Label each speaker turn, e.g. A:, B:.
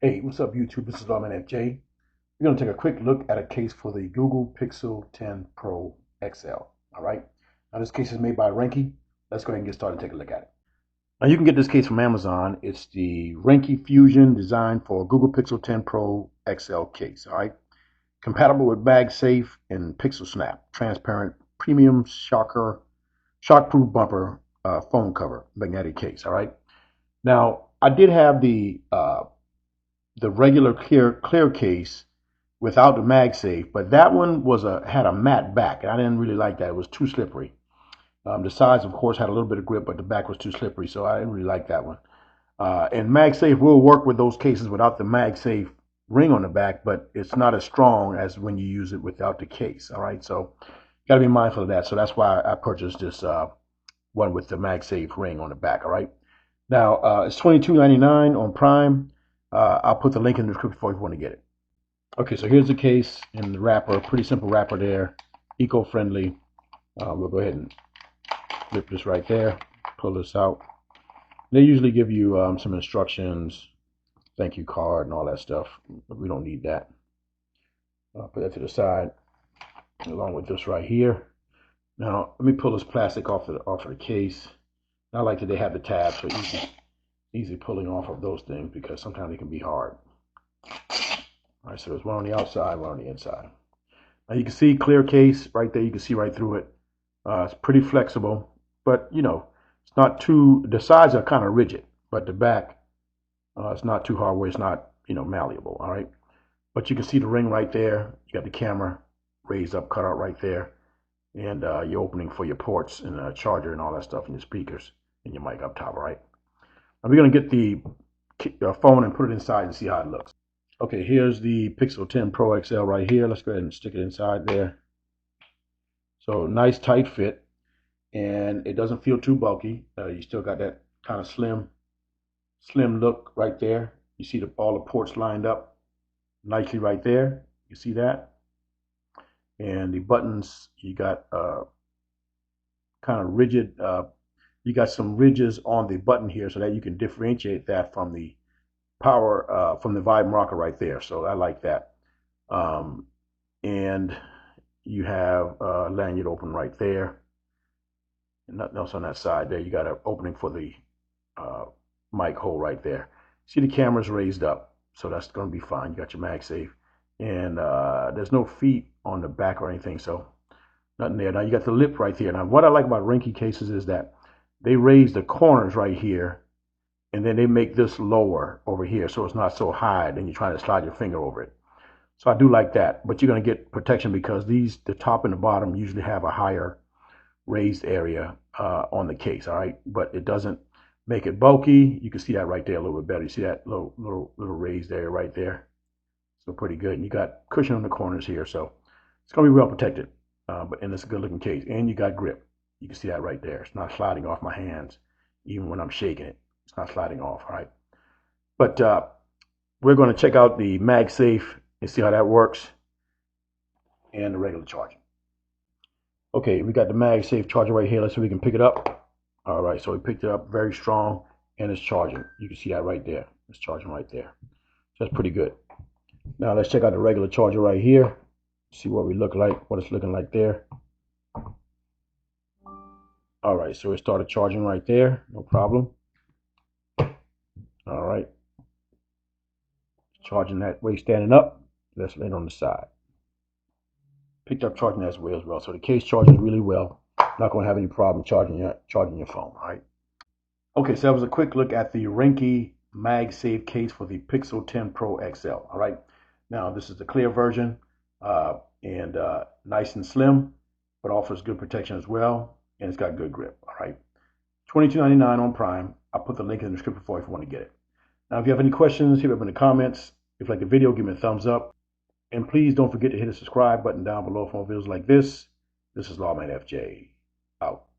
A: Hey, what's up, YouTube? This is Lawman FJ. We're going to take a quick look at a case for the Google Pixel 10 Pro XL. All right. Now, this case is made by Ringke. Let's go ahead and get started and take a look at it. Now, you can get this case from Amazon. It's the Ringke Fusion designed for Google Pixel 10 Pro XL case. All right. Compatible with MagSafe and Pixelsnap, transparent premium shockproof bumper phone cover, magnetic case. All right. Now, I did have the regular clear case without the MagSafe, but that one had a matte back, and I didn't really like that. It was too slippery. The sides, of course, had a little bit of grip, but the back was too slippery, so I didn't really like that one. And MagSafe will work with those cases without the MagSafe ring on the back, but it's not as strong as when you use it without the case. All right, so got to be mindful of that. So that's why I purchased this one with the MagSafe ring on the back. All right, now it's $22.99 on Prime. I'll put the link in the description for if you want to get it. Okay, so here's the case and the wrapper. Pretty simple wrapper there, eco-friendly. We'll go ahead and flip this right there, pull this out. They usually give you some instructions, thank you card, and all that stuff. But we don't need that. Put that to the side, along with this right here. Now, let me pull this plastic off of the case. I like that they have the tabs for easy pulling off of those things because sometimes they can be hard. All right, so there's one on the outside, one on the inside. Now you can see clear case right there. You can see right through it. It's pretty flexible, but you know, it's not too. The sides are kind of rigid, but the back, it's not too hard where it's not, you know, malleable. All right, but you can see the ring right there. You got the camera raised up, cut out right there, and your opening for your ports and a charger and all that stuff, and your speakers and your mic up top. All right. Now we're going to get the phone and put it inside and see how it looks. Okay, here's the Pixel 10 Pro XL right here. Let's go ahead and stick it inside there. So nice tight fit, and it doesn't feel too bulky. You still got that kind of slim look right there. You see all the ports lined up nicely right there. You see that? And the buttons, you got kind of rigid. You got some ridges on the button here so that you can differentiate that from the power, from the Vibe rocker right there. So I like that. And you have lanyard open right there. And nothing else on that side there. You got an opening for the mic hole right there. See the camera's raised up, so that's going to be fine. You got your MagSafe. And there's no feet on the back or anything, so nothing there. Now you got the lip right there. Now what I like about Ringke cases is that they raise the corners right here, and then they make this lower over here so it's not so high, then you're trying to slide your finger over it. So I do like that, but you're going to get protection because the top and the bottom usually have a higher raised area on the case, all right? But it doesn't make it bulky. You can see that right there a little bit better. You see that little raised area right there? So pretty good. And you got cushion on the corners here, so it's going to be well protected. And it's a good looking case. And you got grip. You can see that right there. It's not sliding off my hands, even when I'm shaking it. It's not sliding off, all right? But we're going to check out the MagSafe and see how that works, and the regular charging. Okay, we got the MagSafe charger right here. Let's see if we can pick it up. All right, so we picked it up very strong, and it's charging. You can see that right there. It's charging right there. So that's pretty good. Now let's check out the regular charger right here. See what we look like, what it's looking like there. All right, so it started charging right there, no problem. All right, charging that way, standing up. Let's lay it on the side. Picked up charging as well. So the case charges really well. Not going to have any problem charging your phone. All right. Okay, so that was a quick look at the Ringke MagSafe case for the Pixel 10 Pro XL. All right. Now this is the clear version, and nice and slim, but offers good protection as well, and it's got good grip. All right. $22.99 on Prime. I'll put the link in the description for you if you want to get it. Now, if you have any questions, hit me up in the comments. If you like the video, give me a thumbs up. And please don't forget to hit the subscribe button down below for more videos like this. This is Lawman FJ, out.